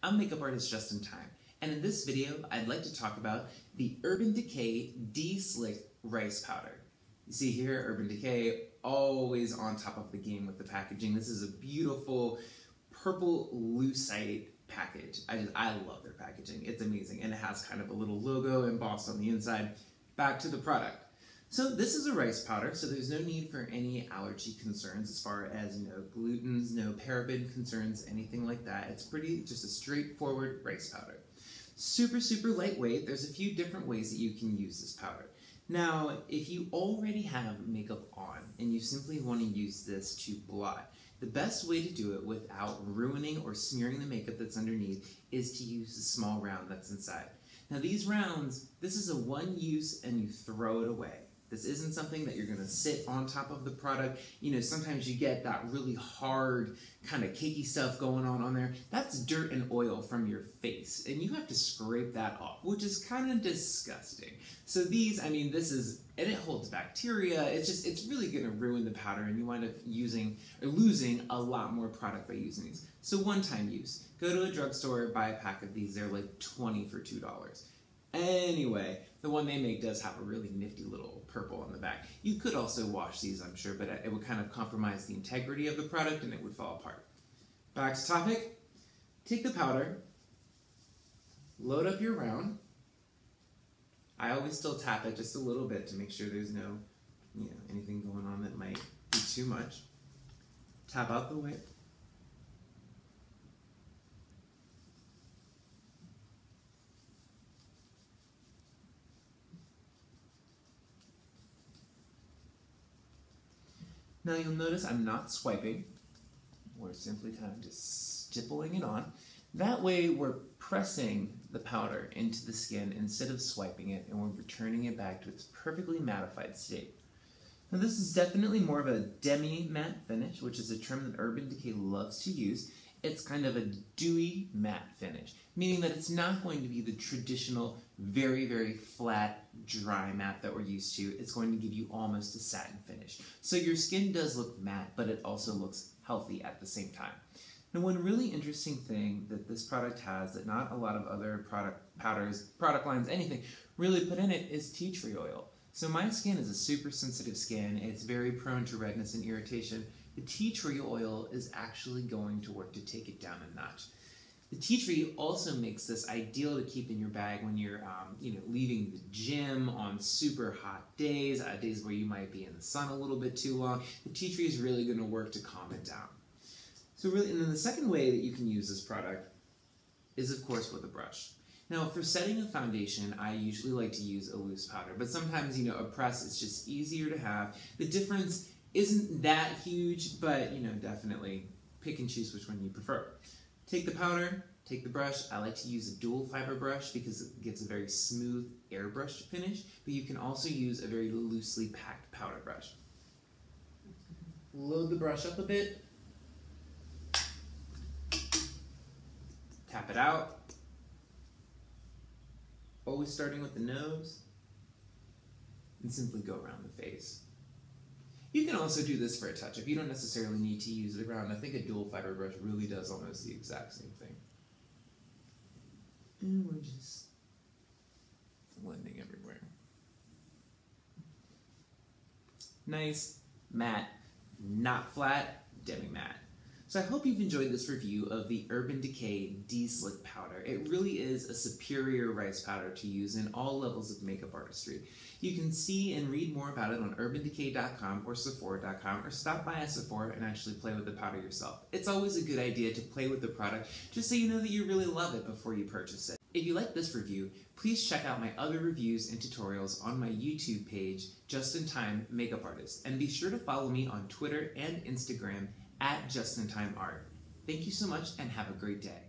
I'm makeup artist Justin Tyme, and in this video I'd like to talk about the Urban Decay De-Slick Rice Powder. You see here, Urban Decay always on top of the game with the packaging. This is a beautiful purple lucite package. I love their packaging. It's amazing, and it has kind of a little logo embossed on the inside. Back to the product. So this is a rice powder, so there's no need for any allergy concerns as far as, glutens, no paraben concerns, anything like that. It's just a straightforward rice powder. Super, super lightweight. There's a few different ways that you can use this powder. Now, if you already have makeup on and you simply want to use this to blot, the best way to do it without ruining or smearing the makeup that's underneath is to use the small round that's inside. Now these rounds, this is a one use and you throw it away. This isn't something that you're going to sit on top of the product. Sometimes you get that really hard, kind of cakey stuff going on there. That's dirt and oil from your face, and you have to scrape that off, which is kind of disgusting. So these, and it holds bacteria. It's really going to ruin the powder, and you wind up losing a lot more product by using these. So one-time use. Go to a drugstore, buy a pack of these. They're like 20 for $2. Anyway, the one they make does have a really nifty little purple on the back. You could also wash these, I'm sure, but it would kind of compromise the integrity of the product and it would fall apart. Back to topic. Take the powder, load up your round. I always still tap it just a little bit to make sure there's no, anything going on that might be too much. Tap out the wick. Now you'll notice I'm not swiping. We're simply kind of just stippling it on. That way we're pressing the powder into the skin instead of swiping it, and we're returning it back to its perfectly mattified state. Now this is definitely more of a demi-matte finish, which is a term that Urban Decay loves to use. It's kind of a dewy matte finish, meaning that it's not going to be the traditional, very, very flat, dry matte that we're used to. It's going to give you almost a satin finish. So your skin does look matte, but it also looks healthy at the same time. Now, one really interesting thing that this product has that not a lot of other product lines, anything, really put in it is tea tree oil. So my skin is a super sensitive skin. It's very prone to redness and irritation. The tea tree oil is actually going to work to take it down a notch. The tea tree also makes this ideal to keep in your bag when you're, leaving the gym on super hot days, days where you might be in the sun a little bit too long. The tea tree is really going to work to calm it down. So really, and then the second way that you can use this product is, of course, with a brush. Now, for setting a foundation, I usually like to use a loose powder, but sometimes, a press is just easier to have. The difference isn't that huge, but, definitely pick and choose which one you prefer. Take the powder, take the brush. I like to use a dual fiber brush because it gets a very smooth airbrush finish, but you can also use a very loosely packed powder brush. Load the brush up a bit, tap it out, always starting with the nose, and simply go around the face. You can also do this for a touch-up. You don't necessarily need to use it around. I think a dual fiber brush really does almost the exact same thing. And we're just blending everywhere. Nice, matte, not flat, demi-matte. So I hope you've enjoyed this review of the Urban Decay De-Slick Powder. It really is a superior rice powder to use in all levels of makeup artistry. You can see and read more about it on urbandecay.com or Sephora.com, or stop by a Sephora and actually play with the powder yourself. It's always a good idea to play with the product just so you know that you really love it before you purchase it. If you like this review, please check out my other reviews and tutorials on my YouTube page, Justin Tyme Makeup Artist, and be sure to follow me on Twitter and Instagram @JustinTymeArt. Thank you so much and have a great day.